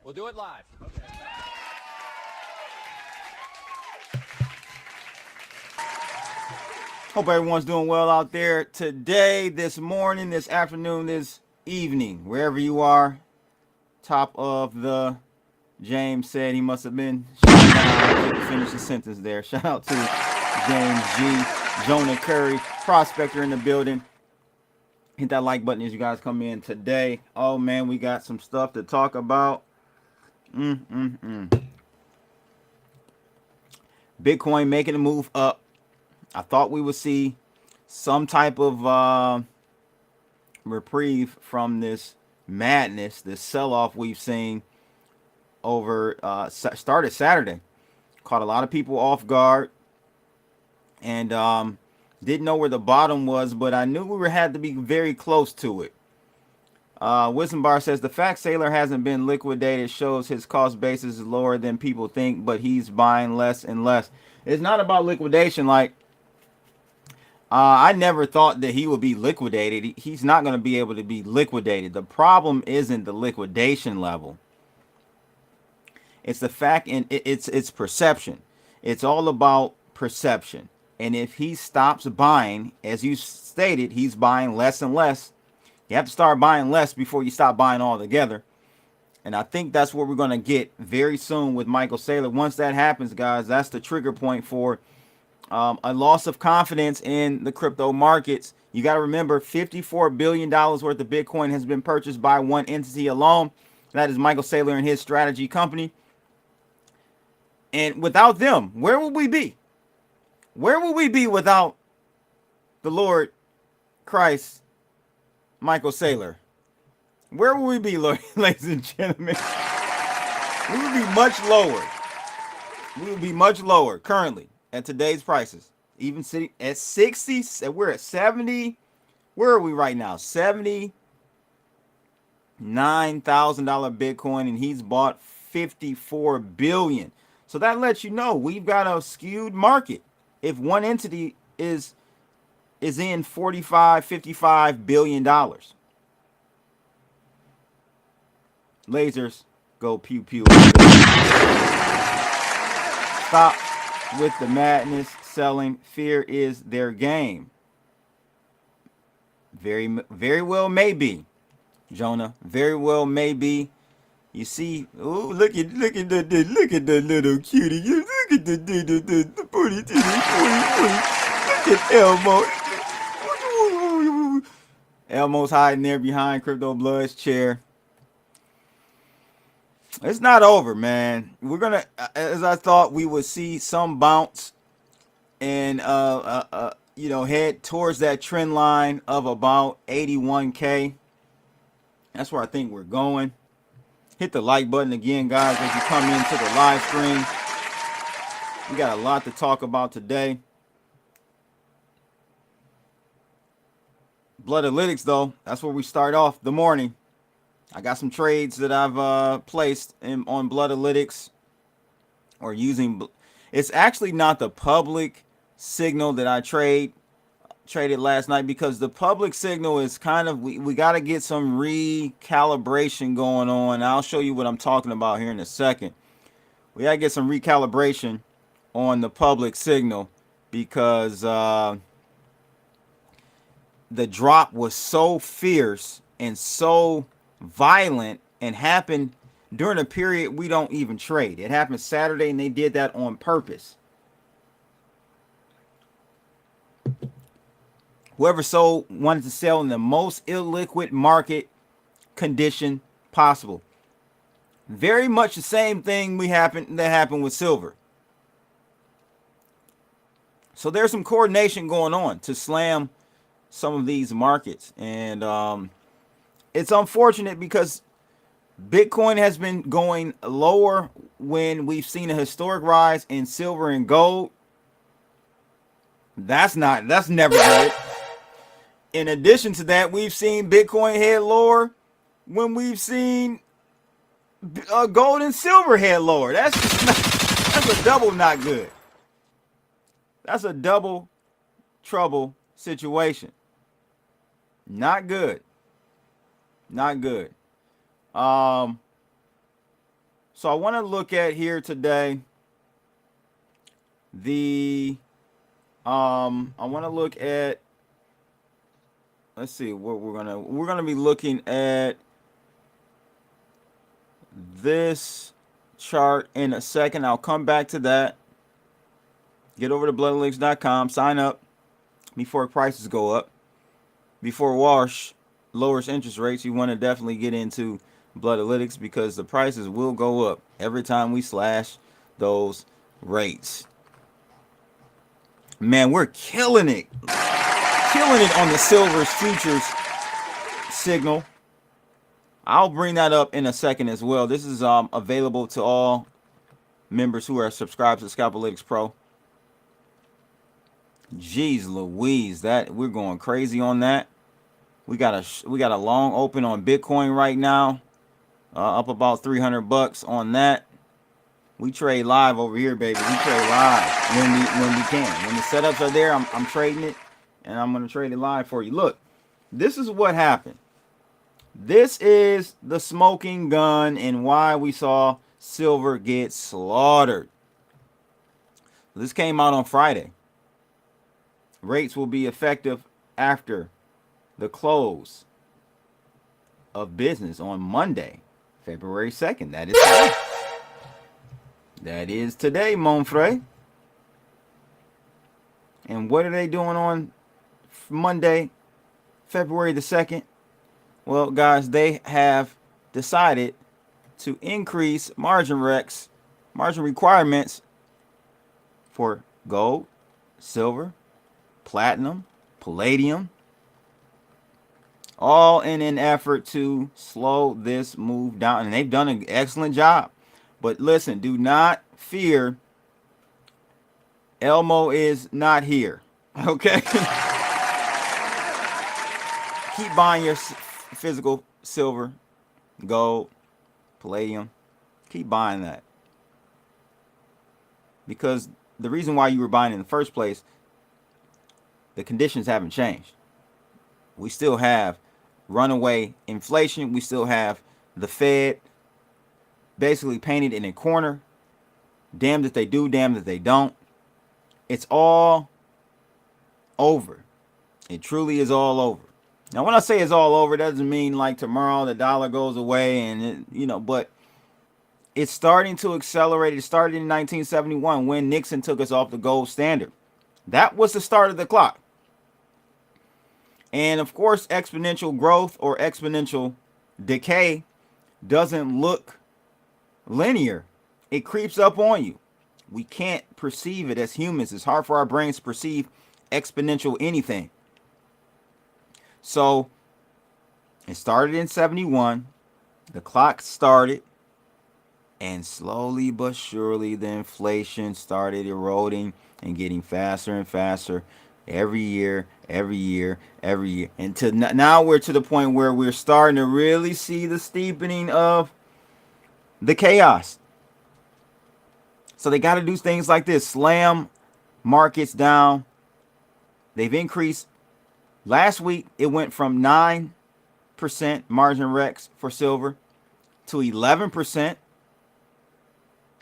We'll do it live. Okay. Hope everyone's doing well out there today, this morning, this afternoon, this evening, wherever you are. Top of the James said he must have been shut down. Couldn't finish the sentence there. Shout out to James G, Jonah Curry, prospector in the building. Hit that like button as you guys come in today. Oh man, we got some stuff to talk about. Bitcoin making a move up. I thought we would see some type of reprieve from this madness, this sell-off we've seen over started Saturday. Caught a lot of people off guard, and didn't know where the bottom was, but I knew we had to be very close to it. Wisdom Bar says the fact Saylor hasn't been liquidated shows his cost basis is lower than people think, but he's buying less and less. It's not about liquidation. Like, I never thought that he would be liquidated. He's not going to be able to be liquidated. The problem isn't the liquidation level. It's the fact, and it's perception. It's all about perception. And if he stops buying, as you stated, he's buying less and less. You have to start buying less before you stop buying altogether. And I think that's what we're going to get very soon with Michael Saylor. Once that happens, guys, that's the trigger point for a loss of confidence in the crypto markets. You got to remember, $54 billion worth of Bitcoin has been purchased by one entity alone. That is Michael Saylor and his strategy company. And without them, where would we be? Where would we be without the Lord Christ, Michael Saylor? Where would we be, ladies and gentlemen? We would be much lower. We would be much lower currently at today's prices. Even sitting at 60, we're at 70. Where are we right now? $79,000 Bitcoin, and he's bought 54 billion. So that lets you know we've got a skewed market. If one entity is in 45, 55 billion dollars. Lasers go pew pew. Stop with the madness selling. Fear is their game. Very well may be, Jonah. Very well may be. You see, oh, look at the little cutie. Look at the booty. Look at Elmo. Elmo's hiding there behind Crypto Blood's chair. It's not over, man. We're gonna, as I thought, we would see some bounce and head towards that trend line of about 81K. That's where I think we're going. Hit the like button again, guys, as you come into the live stream. We got a lot to talk about today. Bloodalytics, though, that's where we start off the morning. I got some trades that I've placed on Bloodalytics, or using. It's actually not the public signal that I traded last night, because the public signal is kind of, we got to get some recalibration going on. I'll show you what I'm talking about here in a second. We got to get some recalibration on the public signal, because the drop was so fierce and so violent and happened during a period we don't even trade. It happened Saturday, and they did that on purpose. Whoever sold wanted to sell in the most illiquid market condition possible. Very much the same thing that happened with silver. So there's some coordination going on to slam some of these markets, and it's unfortunate because Bitcoin has been going lower when we've seen a historic rise in silver and gold. That's never good. In addition to that, we've seen Bitcoin head lower when we've seen gold and silver head lower. That's a double not good. That's a double trouble situation. Not good. Not good. So I want to look at here today the I want to look at, let's see what we're gonna be looking at this chart in a second. I'll come back to that. Get over to bloodalytics.com, sign up before prices go up. Before Wash lowers interest rates, you want to definitely get into Bloodalytics because the prices will go up every time we slash those rates. Man, we're killing it. Killing it on the silver's futures signal. I'll bring that up in a second as well. This is available to all members who are subscribed to Scalpalytics Pro. Jeez Louise, that we're going crazy on that. We got a long open on Bitcoin right now, up about $300 on that. We trade live over here, baby. We trade live when we can. When the setups are there, I'm trading it, and I'm gonna trade it live for you. Look, this is what happened. This is the smoking gun and why we saw silver get slaughtered. This came out on Friday. Rates will be effective after the close of business on Monday, February 2nd. That is today. That is today, mon frere. And what are they doing on Monday, February the 2nd? Well, guys, they have decided to increase margin requirements for gold, silver, platinum, palladium, all in an effort to slow this move down. And they've done an excellent job. But listen, do not fear. Elmo is not here. Okay? Keep buying your physical silver, gold, palladium. Keep buying that. Because the reason why you were buying in the first place, the conditions haven't changed. We still have runaway inflation. We still have the Fed basically painted in a corner. Damned if they do, damned if they don't. It's all over. It truly is all over. Now, when I say it's all over, it doesn't mean like tomorrow the dollar goes away and, but it's starting to accelerate. It started in 1971 when Nixon took us off the gold standard. That was the start of the clock. And of course, exponential growth or exponential decay doesn't look linear. It creeps up on you. We can't perceive it as humans. It's hard for our brains to perceive exponential anything. So it started in 71. The clock started. And slowly but surely, the inflation started eroding and getting faster and faster every year. Until now we're to the point where we're starting to really see the steepening of the chaos. So they got to do things like this. Slam markets down. They've increased. Last week, it went from 9% margin recs for silver to 11%.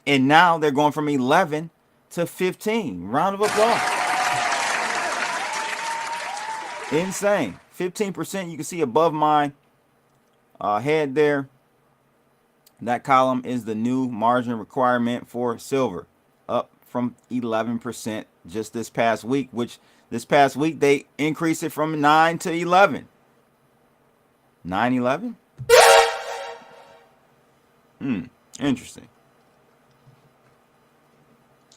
And now they're going from 11 to 15. Round of applause. Insane. 15%. You can see above my head there. That column is the new margin requirement for silver. Up from 11% just this past week. Which this past week they increased it from 9 to 11. 9-11? Interesting.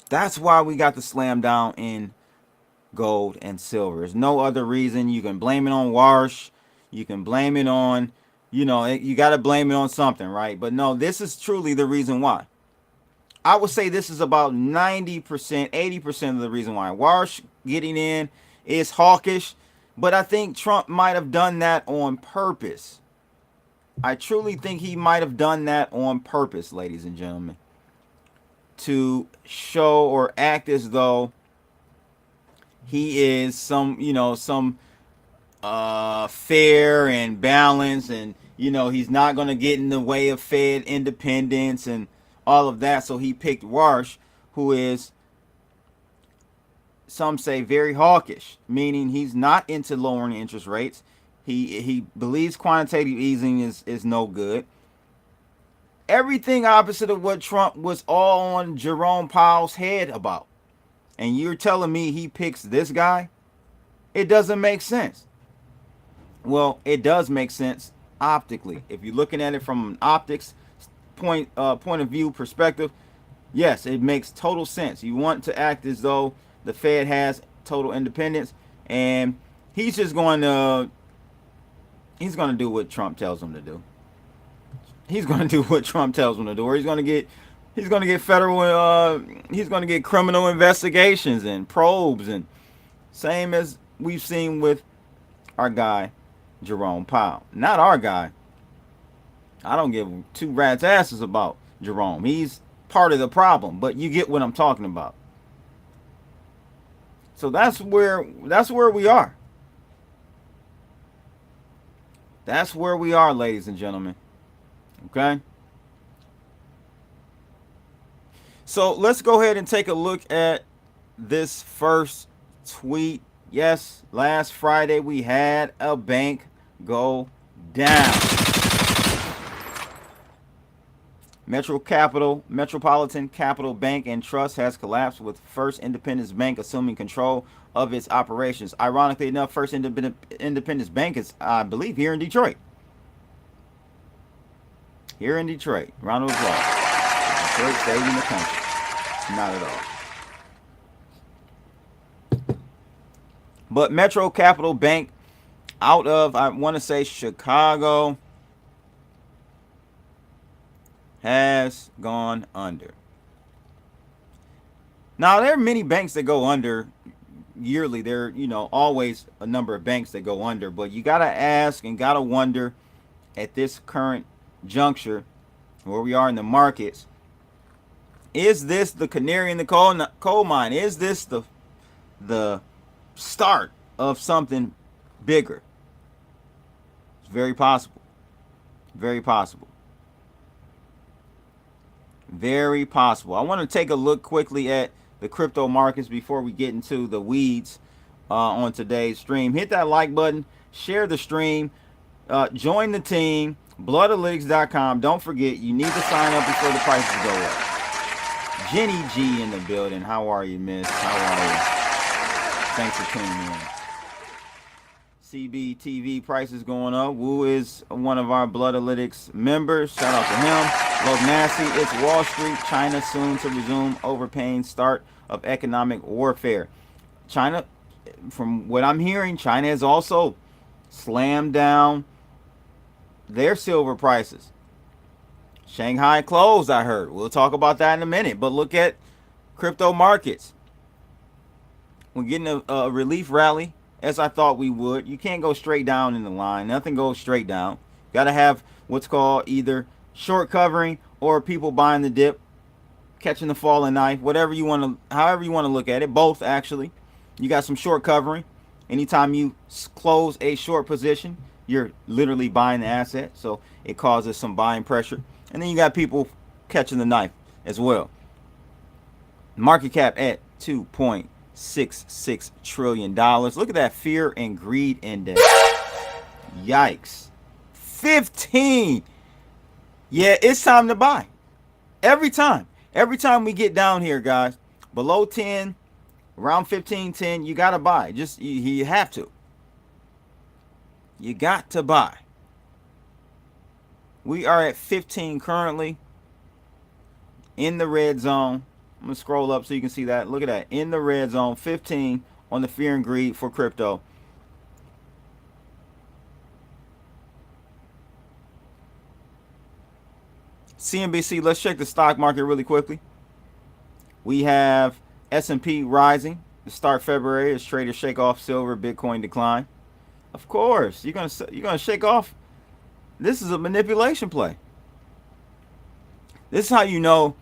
That's why we got the slam down in gold and silver. There's no other reason. You can blame it on Warsh. You can blame it on, you got to blame it on something, right? But no, this is truly the reason why. I would say this is about 90%, 80% of the reason why. Warsh getting in is hawkish, but I think Trump might have done that on purpose. I truly think he might have done that on purpose, ladies and gentlemen, to show or act as though he is some fair and balanced, and he's not going to get in the way of Fed independence, and all of that. So he picked Warsh, who is, some say, very hawkish, meaning he's not into lowering interest rates. He believes quantitative easing is no good. Everything opposite of what Trump was all on Jerome Powell's head about. And you're telling me he picks this guy? It doesn't make sense. Well, it does make sense optically. If you're looking at it from an optics point of view perspective, yes, it makes total sense. You want to act as though the Fed has total independence, and he's just going to do what Trump tells him to do. He's going to do what Trump tells him to do, or he's going to get federal, he's going to get criminal investigations and probes, and same as we've seen with our guy Jerome Powell. Not our guy. I don't give two rats' asses about Jerome. He's part of the problem, but you get what I'm talking about. So that's where we are. That's where we are, ladies and gentlemen. Okay? So let's go ahead and take a look at this first tweet. Yes, last Friday we had a bank go down. Metropolitan Capital Bank and Trust has collapsed, with First Independence Bank assuming control of its operations. Ironically enough, First Independence Bank is, I believe, here in Detroit. Here in Detroit. Round of applause. Detroit stayed in the country. Not at all. But Metro Capital Bank, out of, I want to say, Chicago, has gone under. Now, there are many banks that go under yearly. There are, always a number of banks that go under. But you got to ask and got to wonder at this current juncture where we are in the markets, is this the canary in the coal mine? Is this the start of something bigger? It's very possible. Very possible. Very possible. I want to take a look quickly at the crypto markets before we get into the weeds on today's stream. Hit that like button. Share the stream. Join the team. Bloodalytics.com. Don't forget, you need to sign up before the prices go up. Jenny G in the building. How are you, miss? How are you? Thanks for tuning in. CBTV prices going up. Wu is one of our Bloodalytics members. Shout out to him. Look nasty. It's Wall Street. China soon to resume overpaying. Start of economic warfare. China, from what I'm hearing, China has also slammed down their silver prices. Shanghai closed, I heard. We'll talk about that in a minute. But look at crypto markets. We're getting a relief rally, as I thought we would. You can't go straight down in the line. Nothing goes straight down. Got to have what's called either short covering or people buying the dip, catching the falling knife, whatever you want to, however you want to look at it. Both, actually. You got some short covering. Anytime you close a short position, you're literally buying the asset. So it causes some buying pressure. And then you got people catching the knife as well. Market cap at $2.66 trillion. Look at that fear and greed index. Yikes. 15. Yeah, it's time to buy. Every time. Every time we get down here, guys, below 10, around 15.10, you got to buy. Just, you have to. You got to buy. We are at 15 currently, in the red zone. I'm going to scroll up so you can see that. Look at that. In the red zone, 15 on the fear and greed for crypto. CNBC, let's check the stock market really quickly. We have S&P rising to start February as traders shake off silver, Bitcoin decline. Of course, you're gonna shake off. This is a manipulation play. This is how you know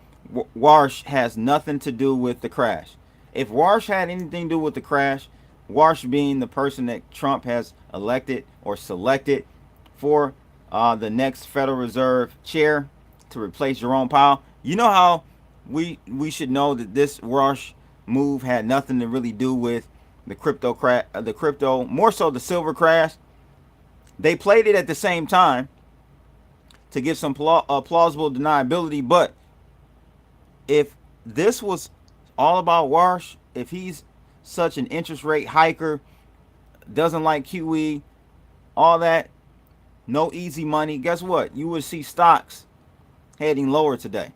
Warsh has nothing to do with the crash. If Warsh had anything to do with the crash, Warsh being the person that Trump has elected or selected for the next Federal Reserve chair to replace Jerome Powell, You know how we should know that this rush move had nothing to really do with the crypto crash, the crypto, more so the silver crash. They played it at the same time to give some plausible deniability. But if this was all about Warsh, if he's such an interest rate hiker, doesn't like QE, all that, no easy money, guess what? You would see stocks heading lower today.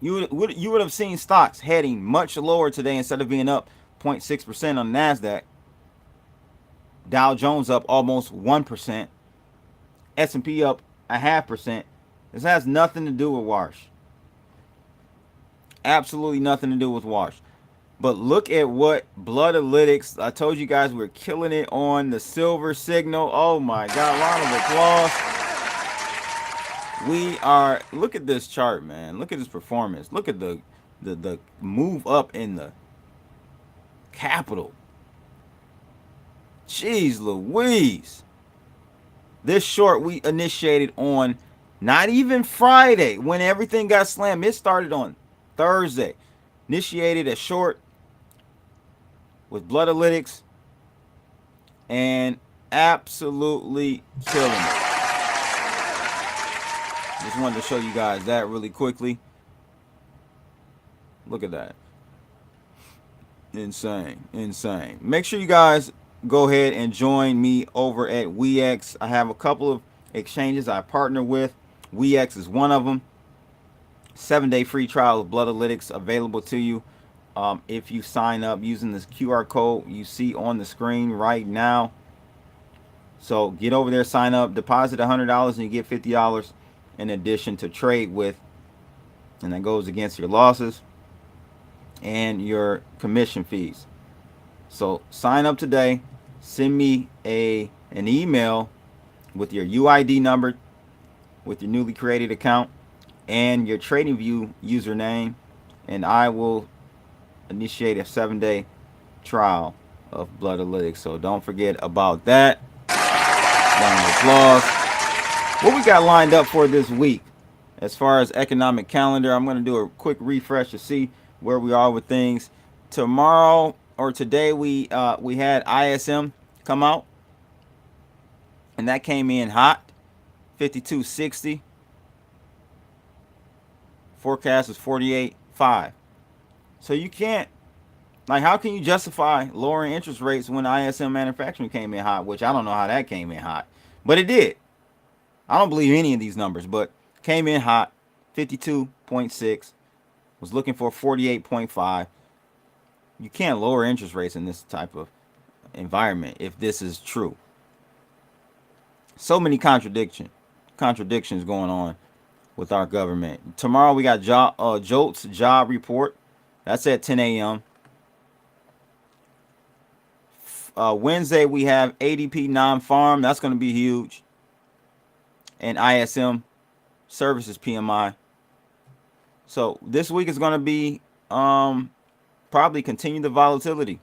You would have seen stocks heading much lower today instead of being up 0.6% on NASDAQ. Dow Jones up almost 1%. S&P up 0.5%. This has nothing to do with Warsh. Absolutely nothing to do with Warsh. But look at what Bloodalytics. I told you guys we're killing it on the silver signal. Oh my God! Round of applause. We are. Look at this chart, man. Look at this performance. Look at the move up in the capital. Jeez Louise. This short we initiated on not even Friday when everything got slammed. It started on Thursday. Initiated a short with Bloodalytics and absolutely killing it. Just wanted to show you guys that really quickly. Look at that. Insane. Insane. Make sure you guys go ahead and join me over at WeX. I have a couple of exchanges I partner with. WeX is one of them. 7-day free trial of Bloodalytics available to you if you sign up using this QR code you see on the screen right now. So get over there, sign up, deposit $100 and you get $50 in addition to trade with, and that goes against your losses and your commission fees. So sign up today, send me an email with your UID number, with your newly created account, and your TradingView username, and I will initiate a 7-day trial of Bloodalytics. So don't forget about that. Round of applause. What we got lined up for this week as far as economic calendar, I'm going to do a quick refresh to see where we are with things. Tomorrow or today we had ISM come out, and that came in hot, 52.60. Forecast is 48.5. So you can't, like, how can you justify lowering interest rates when ISM manufacturing came in hot, which I don't know how that came in hot, but it did. I don't believe any of these numbers, but came in hot, 52.6, was looking for 48.5. You can't lower interest rates in this type of environment if this is true. So many contradictions going on with our government. Tomorrow we got Jolt's job report. That's at 10 a.m. Wednesday we have ADP non-farm. That's going to be huge. And ISM services PMI. So this week is going to be probably continue the volatility.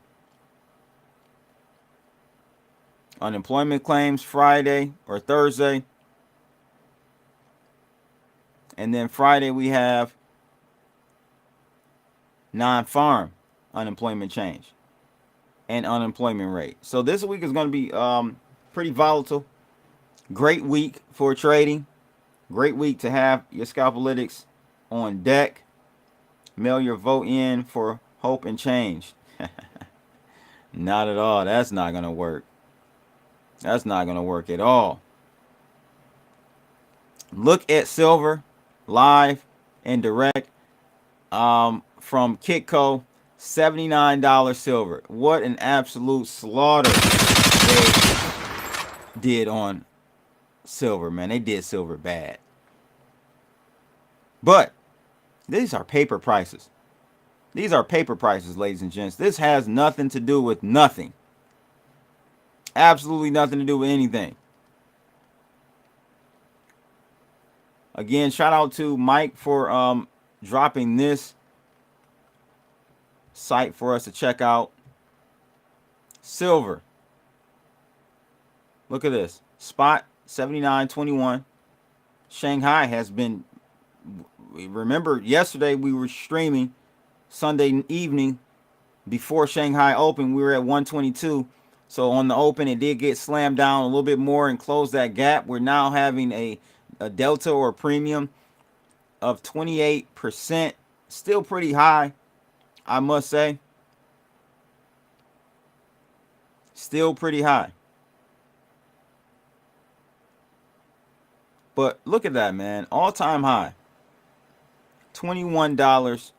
Unemployment claims Friday or Thursday. And then Friday we have non-farm unemployment change and unemployment rate. So this week is going to be pretty volatile. Great week for trading. Great week to have your Scalpalytics on deck. Mail your vote in for hope and change. Not at all. That's not going to work. That's not going to work at all. Look at silver live and direct from Kitco. $79 silver. What an absolute slaughter they did on silver, man. They did silver bad. But these are paper prices. These are paper prices, ladies and gents. This has nothing to do with nothing. Absolutely nothing to do with anything. Again, shout out to Mike for dropping this site for us to check out. Silver. Look at this. Spot 79.21. Shanghai has been remember yesterday we were streaming Sunday evening before Shanghai opened. We were at 122. So on the open, it did get slammed down a little bit more and closed that gap. We're now having a delta or premium of 28%. Still pretty high, I must say. Still pretty high. But look at that, man. All-time high. $21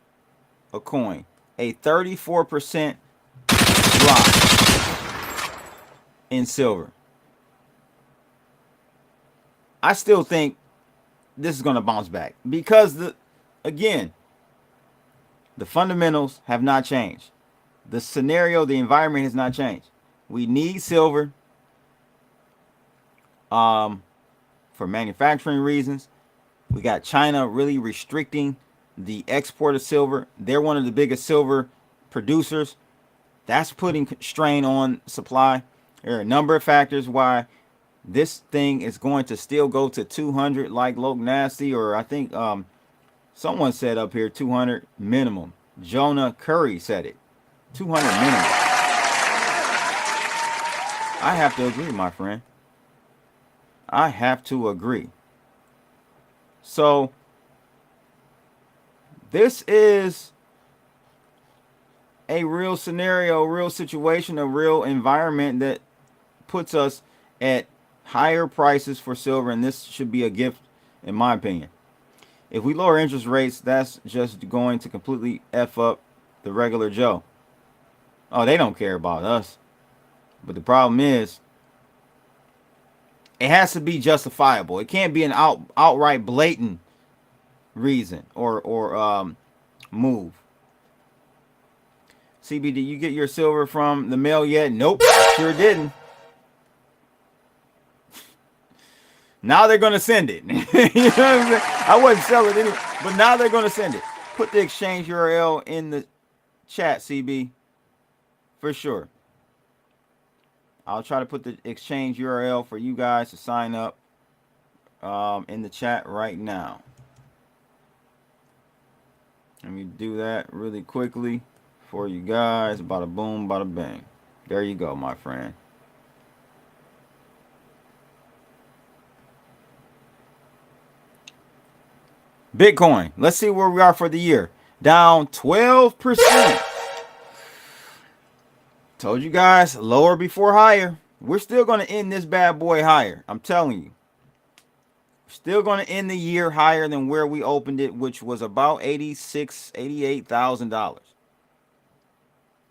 a coin. A 34% drop in silver. I still think this is going to bounce back because again, the fundamentals have not changed. The scenario, the environment has not changed. We need silver for manufacturing reasons. We got China really restricting the export of silver. They're one of the biggest silver producers. That's putting strain on supply. There are a number of factors why this thing is going to still go to 200 like Loke Nasty, or I think someone said up here 200 minimum. Jonah Curry said it. 200 minimum. I have to agree, my friend. I have to agree. So this is a real scenario, a real situation, a real environment that puts us at higher prices for silver, and this should be a gift, in my opinion. If we lower interest rates, that's just going to completely F up the regular Joe. Oh, they don't care about us. But the problem is, it has to be justifiable. It can't be an outright blatant reason or move. CB, did you get your silver from the mail yet? Nope, sure didn't. Now they're going to send it. You know what I'm saying? I wouldn't sell it anyway, but now they're going to send it. Put the exchange URL in the chat, CB, for sure. I'll try to put the exchange URL for you guys to sign up in the chat right now. Let me do that really quickly for you guys. Bada boom, bada bang. There you go, my friend. Bitcoin. Let's see where we are for the year. Down 12%. Told you guys, lower before higher. We're still going to end this bad boy higher. I'm telling you. We're still going to end the year higher than where we opened it, which was about $88,000.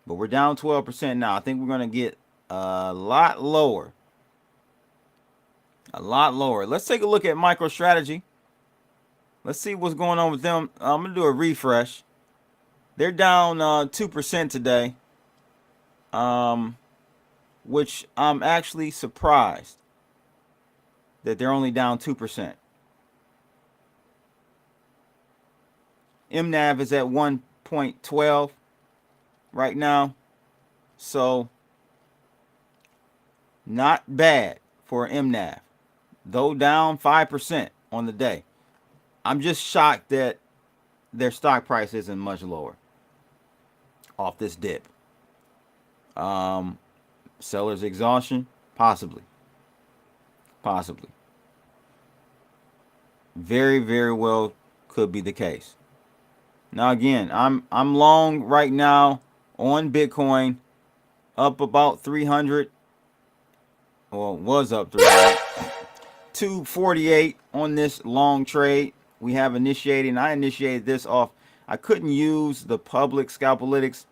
But we're down 12% now. I think we're going to get a lot lower. A lot lower. Let's take a look at MicroStrategy. Let's see what's going on with them. I'm going to do a refresh. They're down 2% today. Which I'm actually surprised that they're only down 2%. MNAV is at 1.12 right now. So not bad for MNAV. Though down 5% on the day. I'm just shocked that their stock price isn't much lower off this dip. Seller's exhaustion, possibly. Very, very well could be the case. Now again, I'm long right now on Bitcoin, up about 300. Well, was up 300. 248 on this long trade. We have initiated, and I initiated this off. I couldn't use the public Scalpalytics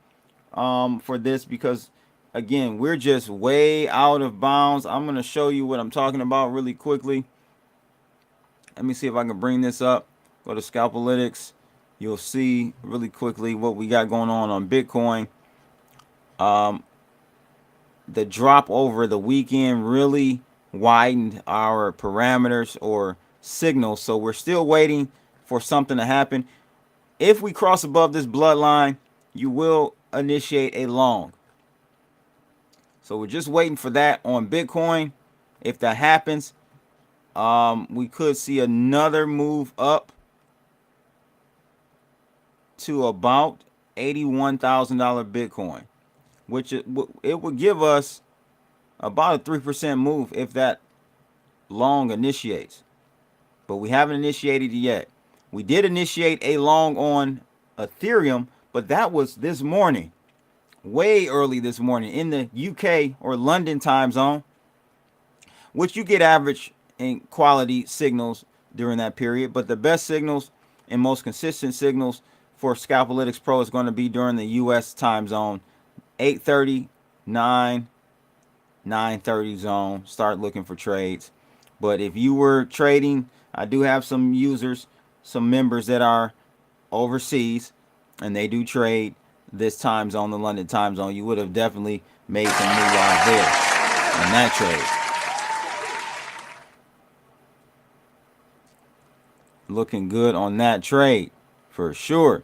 for this because, again, we're just way out of bounds. I'm going to show you what I'm talking about really quickly. Let me see if I can bring this up. Go to Scalpalytics. You'll see really quickly what we got going on Bitcoin. The drop over the weekend really widened our parameters or signals, so we're still waiting for something to happen. If we cross above this bloodline, you will initiate a long. So we're just waiting for that on Bitcoin. If that happens, we could see another move up. to about $81,000 Bitcoin, which it would give us about a 3% move if that long initiates. But we haven't initiated it yet. We did initiate a long on Ethereum, but that was this morning, way early this morning in the UK or London time zone, which you get average and quality signals during that period. But the best signals and most consistent signals for Scalpalytics Pro is going to be during the US time zone, 8:30, 9:30 zone. Start looking for trades. But if you were trading, I do have some users, some members that are overseas, and they do trade this time zone, the London time zone. You would have definitely made some new live there in that trade. Looking good on that trade for sure.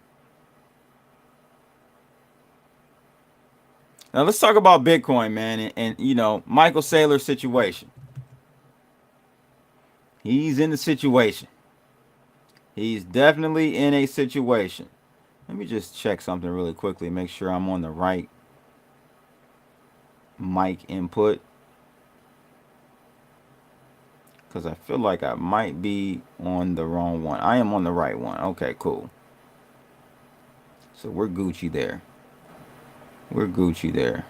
Now let's talk about Bitcoin, man, and you know, Michael Saylor's situation. He's in the situation. He's definitely in a situation. Let me just check something really quickly, make sure I'm on the right mic input, because I feel like I might be on the wrong one. I am on the right one. Okay, cool. So we're Gucci there. We're Gucci there.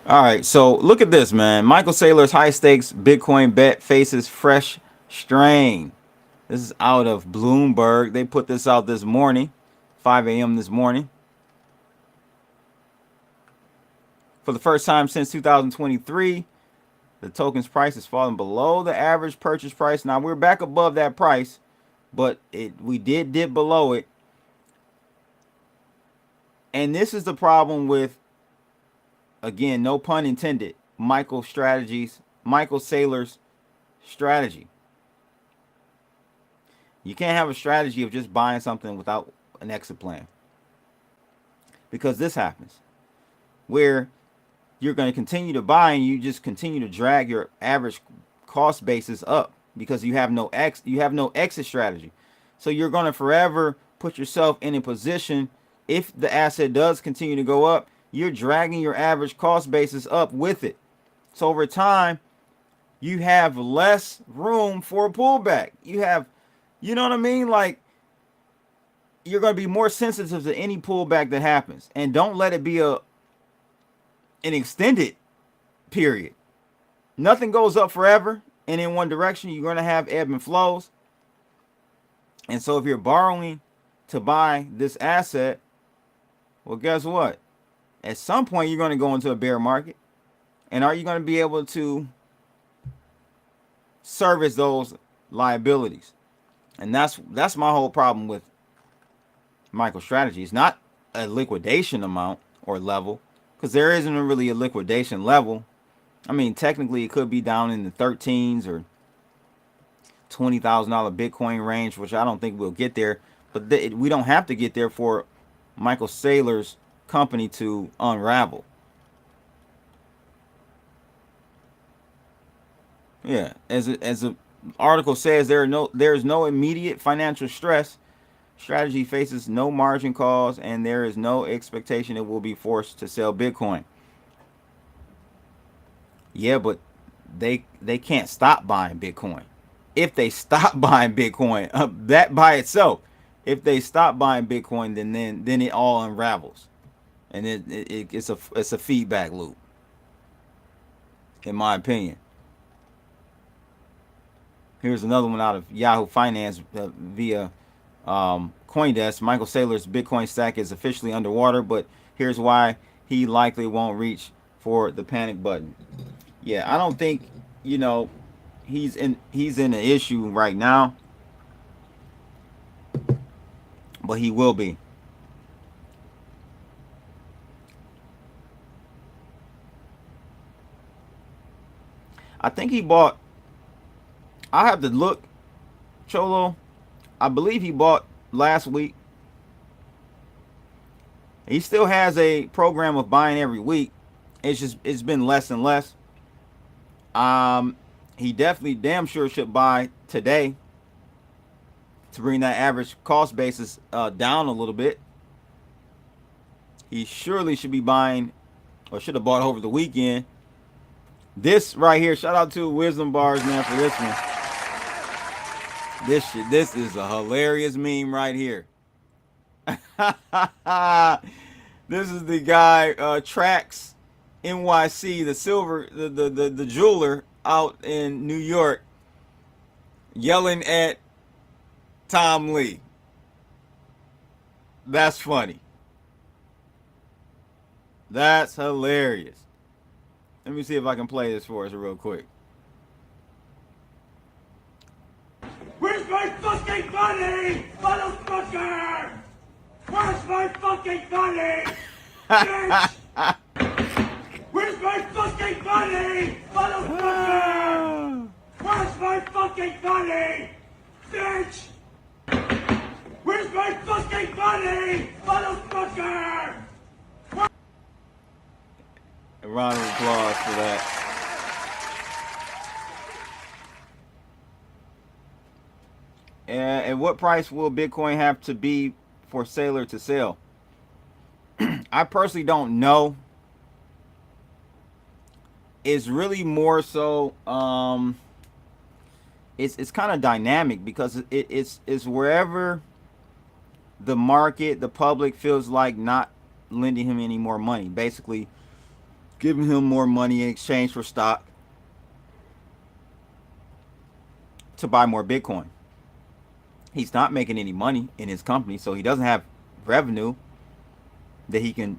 All right, so look at this, man. Michael Saylor's high stakes Bitcoin bet faces fresh strain. This is out of Bloomberg. They put this out this morning, 5 a.m. this morning. For the first time since 2023, the token's price has fallen below the average purchase price. Now we're back above that price, but we did dip below it. And this is the problem with, again, no pun intended, Michael Saylor's strategy. You can't have a strategy of just buying something without an exit plan. Because this happens where you're going to continue to buy and you just continue to drag your average cost basis up because you have no exit strategy. So you're going to forever put yourself in a position, if the asset does continue to go up, you're dragging your average cost basis up with it. So over time, you have less room for a pullback. You know what I mean? Like, you're going to be more sensitive to any pullback that happens. And don't let it be an extended period. Nothing goes up forever and in one direction. You're going to have ebb and flows. And so if you're borrowing to buy this asset, well, guess what? At some point, you're going to go into a bear market. And are you going to be able to service those liabilities? And that's my whole problem with Michael's strategy. It's not a liquidation amount or level, because there isn't really a liquidation level. I mean, technically, it could be down in the 13s or $20,000 Bitcoin range, which I don't think we'll get there. But we don't have to get there for Michael Saylor's company to unravel. Yeah, as a article says, there is no immediate financial stress. Strategy faces no margin calls, and there is no expectation it will be forced to sell Bitcoin. Yeah, but they can't stop buying Bitcoin. If they stop buying Bitcoin, that by itself, if they stop buying Bitcoin, then it all unravels, and it's a feedback loop, in my opinion. Here's another one out of Yahoo Finance via CoinDesk. Michael Saylor's Bitcoin stack is officially underwater, but here's why he likely won't reach for the panic button. Yeah, I don't think, he's in an issue right now, but he will be. I think he bought, I have to look, Cholo. I believe he bought last week. He still has a program of buying every week. It's been less and less. He definitely damn sure should buy today to bring that average cost basis down a little bit. He surely should be buying, or should have bought over the weekend. This right here, shout out to Wisdom Bars, man, for this one. This is a hilarious meme right here. This is the guy, Trax NYC, the silver, the jeweler out in New York, yelling at Tom Lee. That's funny. That's hilarious. Let me see if I can play this for us real quick. Where's my fucking money, motherfucker? Where's my fucking money, bitch? Where's my fucking money, motherfucker? Where's my fucking money, bitch? Where's my fucking money, motherfucker? A round of applause for that. And what price will Bitcoin have to be for Saylor to sell? I personally don't know. It's really more so it's kind of dynamic, because it's wherever the market, the public feels like not lending him any more money, basically giving him more money in exchange for stock to buy more Bitcoin. He's not making any money in his company, so he doesn't have revenue that he can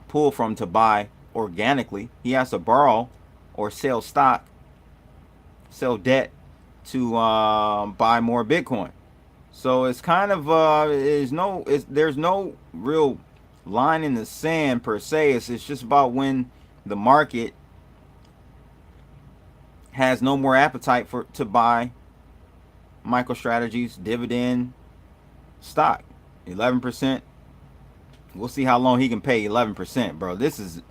pull from to buy organically. He has to borrow or sell stock, sell debt to buy more Bitcoin. So it's kind of there's no real line in the sand per se. It's just about when the market has no more appetite to buy MicroStrategy's dividend stock. 11%. We'll see how long he can pay 11%, bro. This is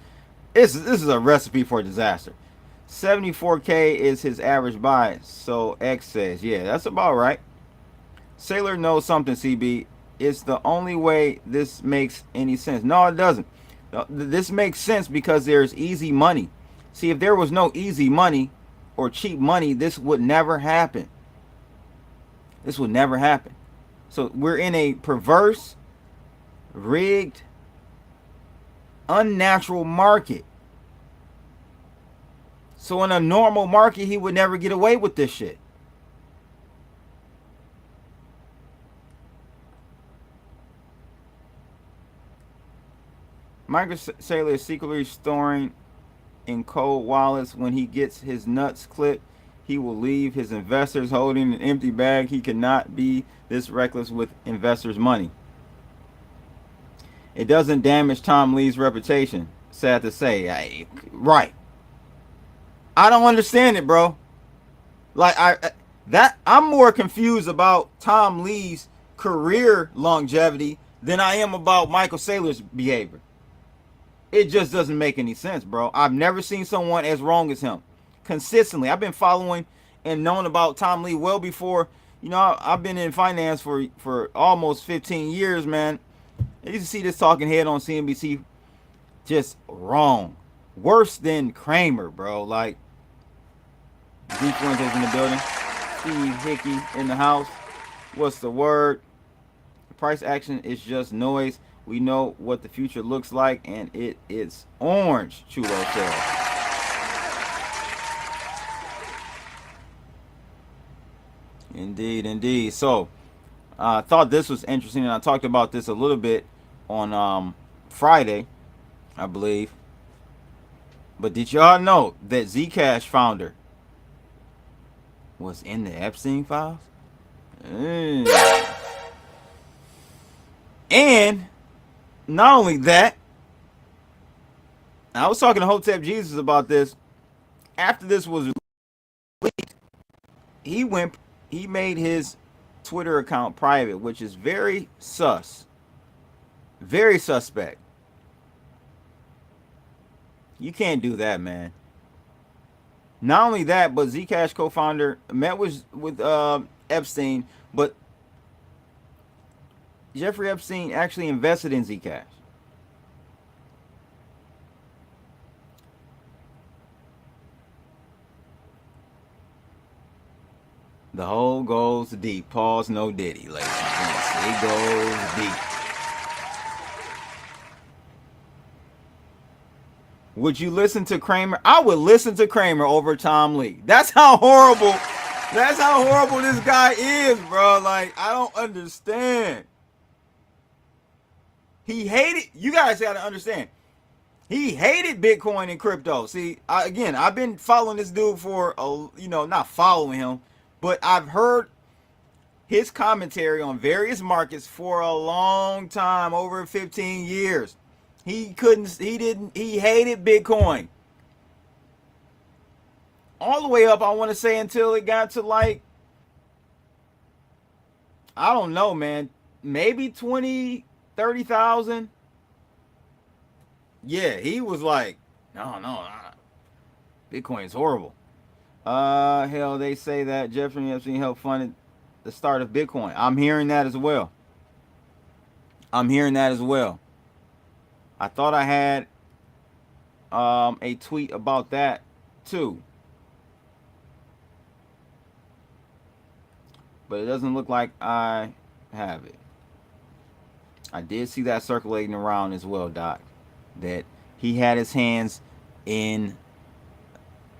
a recipe for disaster. 74K is his average buy. So X says, yeah, that's about right. Saylor knows something, CB. It's the only way this makes any sense. No, it doesn't. This makes sense because there's easy money. See, if there was no easy money or cheap money, this would never happen. This would never happen. So we're in a perverse, rigged, unnatural market. So in a normal market, he would never get away with this shit. Michael Saylor is secretly storing in cold wallets. When he gets his nuts clipped, he will leave his investors holding an empty bag. He cannot be this reckless with investors' money. It doesn't damage Tom Lee's reputation. Sad to say. Right. I don't understand it, bro. Like I'm more confused about Tom Lee's career longevity than I am about Michael Saylor's behavior. It just doesn't make any sense, bro. I've never seen someone as wrong as him. Consistently. I've been following and known about Tom Lee well before. You know, I've been in finance for almost 15 years, man. I used to see this talking head on CNBC. Just wrong. Worse than Kramer, bro. Like, D Fuentes in the building. Steve Hickey in the house. What's the word? Price action is just noise. We know what the future looks like, and it is orange, Chulo says. Indeed, indeed. So, I thought this was interesting, and I talked about this a little bit on Friday, I believe. But did y'all know that Zcash founder was in the Epstein files? And not only that, I was talking to Hotep Jesus about this. After this was leaked, he made his Twitter account private, which is very sus. Very suspect. You can't do that, man. Not only that, but Zcash co-founder met with Epstein, but Jeffrey Epstein actually invested in Zcash. The hole goes deep. Pause, no diddy, ladies and gents. It goes deep. Would you listen to Kramer? I would listen to Kramer over Tom Lee. That's how horrible this guy is, bro. Like, I don't understand. He hated, you guys got to understand, he hated Bitcoin and crypto. See, I've been following this dude for, not following him, but I've heard his commentary on various markets for a long time, over 15 years. He hated Bitcoin. All the way up, I want to say, until it got to like, I don't know, man, maybe 20, 30,000. Yeah, he was like, no, Bitcoin is horrible. Hell, they say that Jeffrey Epstein helped fund the start of Bitcoin. I'm hearing that as well. I thought I had a tweet about that too, but it doesn't look like I have it. I did see that circulating around as well, Doc, that he had his hands in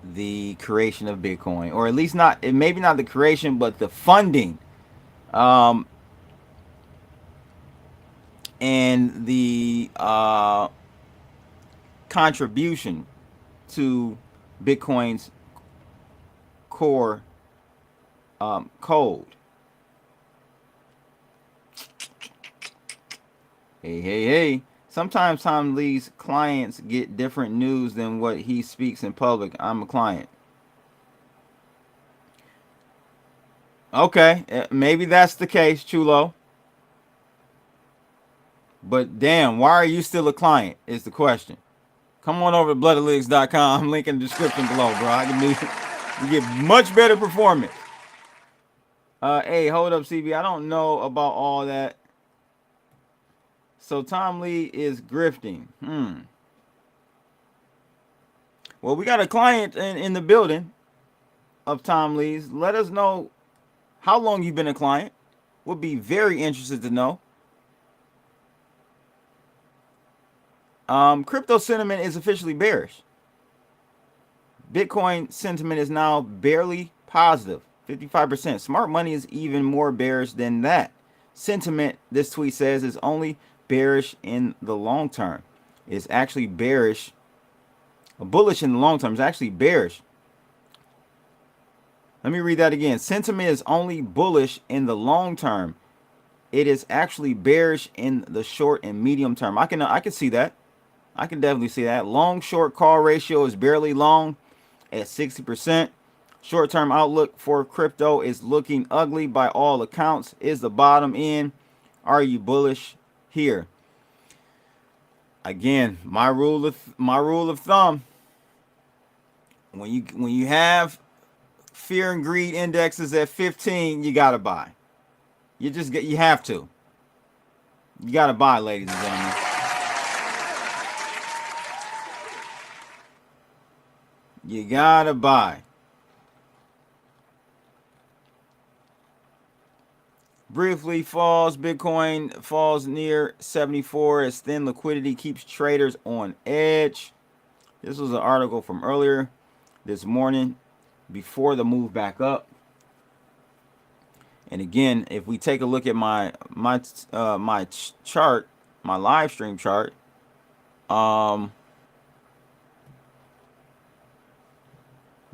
the creation of Bitcoin, or at least not, maybe not the creation, but the funding, and the contribution to Bitcoin's core code. Hey. Sometimes Tom Lee's clients get different news than what he speaks in public. I'm a client. Okay, maybe that's the case, Chulo. But damn, why are you still a client is the question. Come on over to bloodalytics.com. Link in the description below, bro. You get much better performance. Hey, hold up, CB. I don't know about all that. So Tom Lee is grifting. Well, we got a client in the building of Tom Lee's. Let us know how long you've been a client. We'll be very interested to know. Crypto sentiment is officially bearish. Bitcoin sentiment is now barely positive, 55%. Smart money is even more bearish than that. Sentiment, this tweet says, is only bearish in the long term. It's actually bearish. Bullish in the long term. It's actually bearish. Let me read that again. Sentiment is only bullish in the long term. It is actually bearish in the short and medium term. I can see that. I can definitely see that. Long short call ratio is barely long at 60%. Short-term outlook for crypto is looking ugly by all accounts. Is the bottom in? Are you bullish here? Again, my rule of thumb. When you have fear and greed indexes at 15, you gotta buy. You have to. You gotta buy, ladies and gentlemen. You gotta buy. Briefly falls. Bitcoin falls near 74 as thin liquidity keeps traders on edge. This was an article from earlier this morning before the move back up. And again, if we take a look at my chart, my live stream chart, you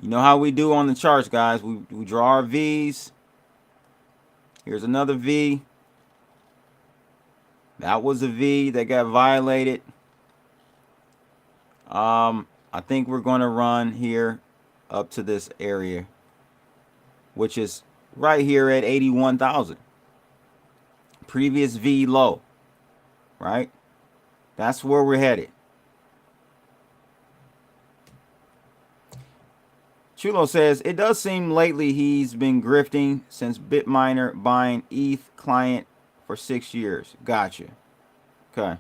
know how we do on the charts, guys. We draw our V's. Here's another V. That was a V that got violated. I think we're going to run here up to this area, which is right here at 81,000. Previous V low, right? That's where we're headed. Chulo says, it does seem lately he's been grifting since Bitminer buying ETH client for 6 years. Gotcha. Okay.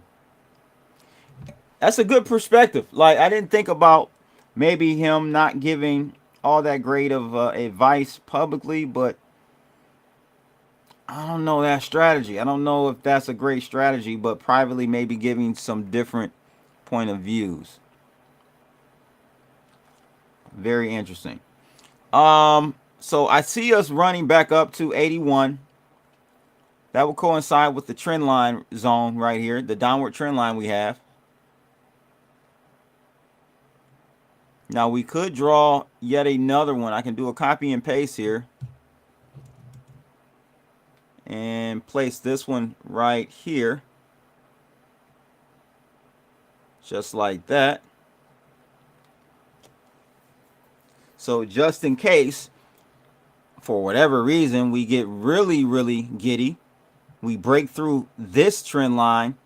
That's a good perspective. Like, I didn't think about maybe him not giving all that great of advice publicly, but I don't know that strategy. I don't know if that's a great strategy, but privately maybe giving some different point of views. Very interesting. So I see us running back up to 81. That will coincide with the trend line zone right here, the downward trend line we have. Now we could draw yet another one. I can do a copy and paste here and place this one right here, just like that. So just in case, for whatever reason, we get really, really giddy, we break through this trend line,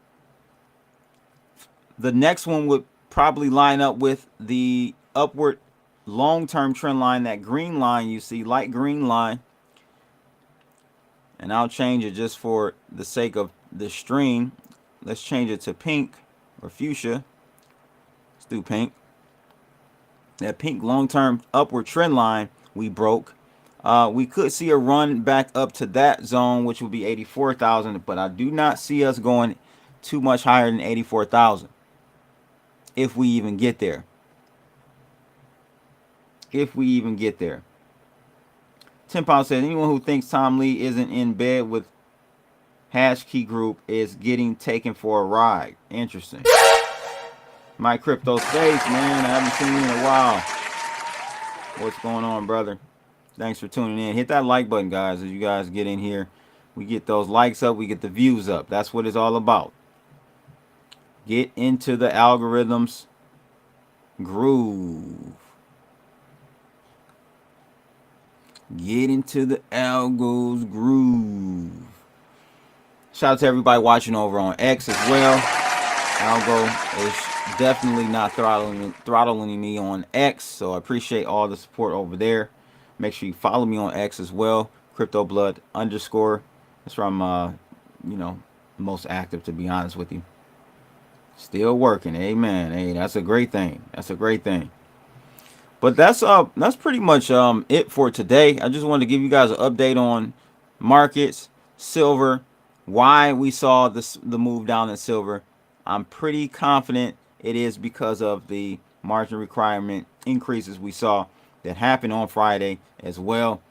the next one would probably line up with the upward long-term trend line, that green line you see, light green line. And I'll change it just for the sake of the stream. Let's change it to pink or fuchsia. Let's do pink. That pink long-term upward trend line we broke. We could see a run back up to that zone, which would be 84,000, but I do not see us going too much higher than 84,000 if we even get there. If we even get there. 10 Pound says, anyone who thinks Tom Lee isn't in bed with Hash Key Group is getting taken for a ride. Interesting. My crypto space, man. I haven't seen you in a while. What's going on, brother? Thanks for tuning in. Hit that like button, guys, as you guys get in here. We get those likes up. We get the views up. That's what it's all about. Get into the algorithms groove. Get into the algos groove. Shout out to everybody watching over on X as well. Algo is definitely not throttling me on X, so I appreciate all the support over there. Make sure you follow me on X as well, CryptoBlood_. That's where I'm, most active, to be honest with you. Still working, amen. Hey, that's a great thing. That's a great thing. But that's pretty much it for today. I just wanted to give you guys an update on markets, silver, why we saw the move down in silver. I'm pretty confident it is because of the margin requirement increases we saw that happened on Friday as well.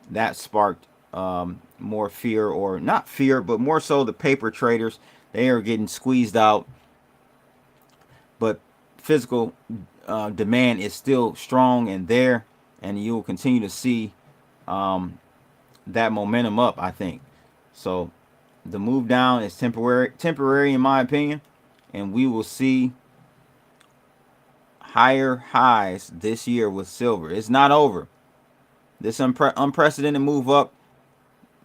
That sparked more fear, or not fear, but more so the paper traders. They are getting squeezed out. But physical demand is still strong and there, and you will continue to see that momentum up, I think. So the move down is temporary in my opinion, and we will see higher highs this year with silver. It's not over. This unprecedented move up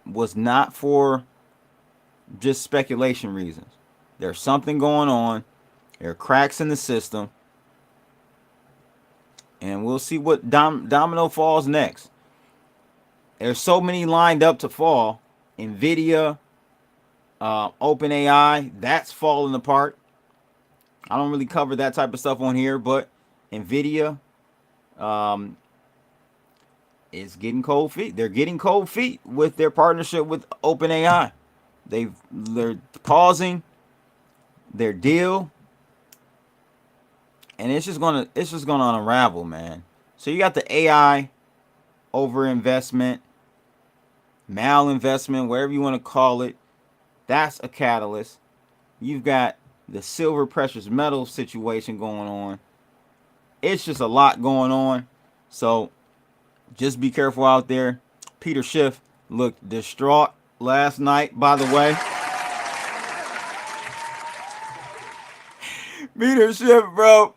was not for just speculation reasons. There's something going on. There are cracks in the system. And we'll see what domino falls next. There's so many lined up to fall. Nvidia, OpenAI, that's falling apart. I don't really cover that type of stuff on here, but Nvidia is getting cold feet. They're getting cold feet with their partnership with OpenAI. They're pausing their deal. And it's just gonna unravel, man. So you got the AI overinvestment, malinvestment, whatever you want to call it. That's a catalyst. You've got the silver precious metal situation going on. It's just a lot going on. So just be careful out there. Peter Schiff looked distraught last night, by the way. Peter Schiff, bro.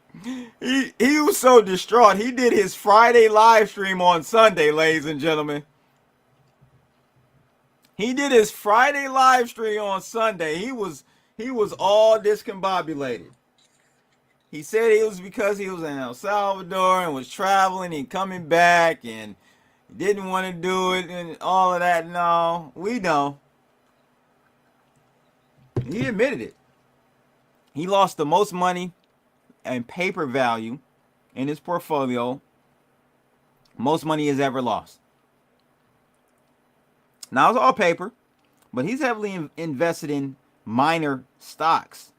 He was so distraught. He did his Friday live stream on Sunday, ladies and gentlemen. He did his Friday live stream on Sunday. He was all discombobulated. He said it was because he was in El Salvador and was traveling and coming back and didn't want to do it and all of that. No, we know. He admitted it. He lost the most money and paper value in his portfolio, most money he's ever lost. Now it's all paper. but he's heavily invested in minor stocks,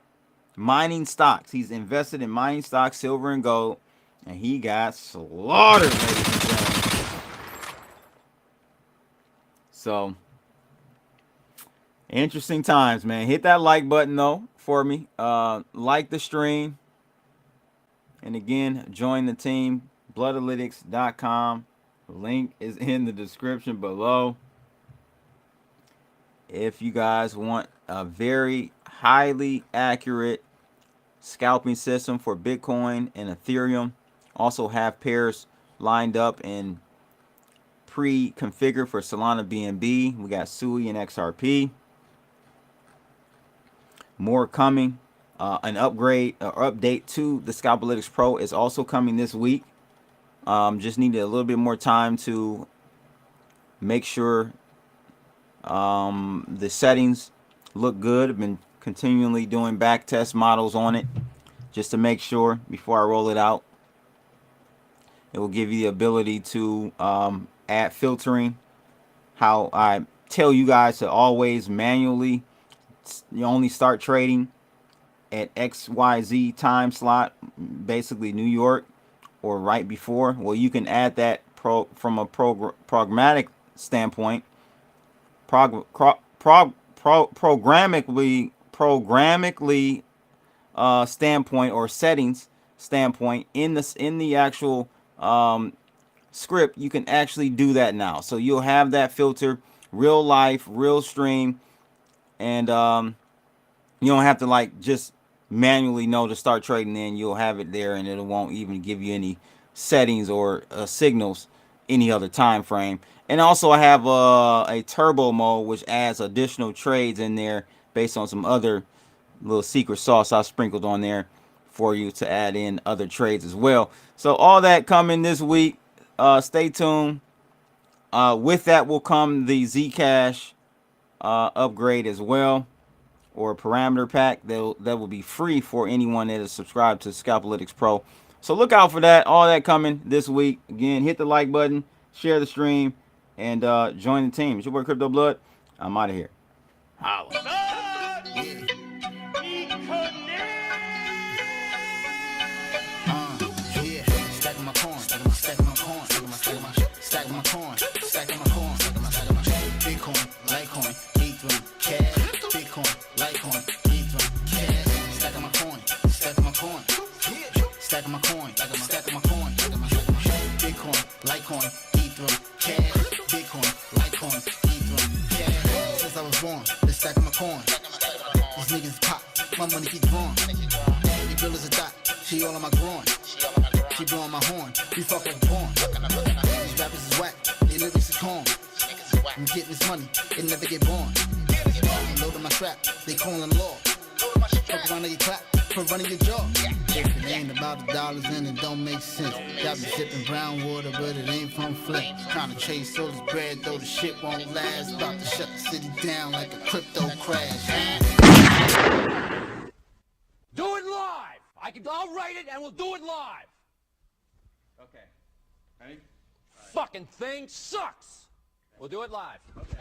mining stocks. He's invested in mining stocks, silver and gold, and he got slaughtered, ladies and gentlemen. So, interesting times, man. Hit that like button though for me. Like the stream, and again, join the team. Bloodalytics.com. Link is in the description below. If you guys want a very highly accurate scalping system for Bitcoin and Ethereum, also have pairs lined up and pre-configured for Solana BNB. We got SUI and XRP. More coming. An upgrade or update to the Scalpalytics Pro is also coming this week. Just needed a little bit more time to make sure the settings look good. I've been continually doing back test models on it just to make sure before I roll it out. It will give you the ability to add filtering. How I tell you guys to always manually, you only start trading at XYZ time slot, basically New York, or right before. Well, you can add that from a programmatic standpoint, programmatically standpoint or settings standpoint in the actual script. You can actually do that now, so you'll have that filter, real life, real stream, and you don't have to like just manually know to start trading. Then you'll have it there, and it won't even give you any settings or signals any other time frame. And also I have a turbo mode, which adds additional trades in there based on some other little secret sauce I sprinkled on there for you to add in other trades as well. So all that coming this week. Stay tuned. With that will come the Zcash upgrade as well, or parameter pack that will be free for anyone that is subscribed to Scalpalytics Pro. So look out for that. All that coming this week. Again, hit the like button, share the stream, and join the team. It's your boy Crypto Blood. I'm out of here. Holla. Stacking my coin, stacking my coin, stacking my coin, stacking my coin, Bitcoin, Litecoin, Ethereum, cash, Bitcoin, Litecoin, Ethereum, cash, stacking my coin, stacking my coin, stacking my coin, stacking my coin, Bitcoin, Litecoin, Ethereum, cash, Bitcoin, Litecoin, Ethereum, cash. Since I was born, been stacking my coin. These niggas pop, my money keep growing. Your girl is a dot, she all on my groin. She blowing my horn, we fuck like porn. These rappers is whack, they lyrics is corn. I'm getting this money, it never get born. Loading my trap, they calling law. Fuck around and you clap for running your jaw. If it ain't about the dollars, then it don't make sense. Got me sipping brown water, but it ain't from Flint. Trying to chase all this bread, though the shit won't last. About to shut the city down like a crypto crash. Do it live! I'll write it and we'll do it live! Okay. Ready? Fucking thing sucks! We'll do it live. Okay.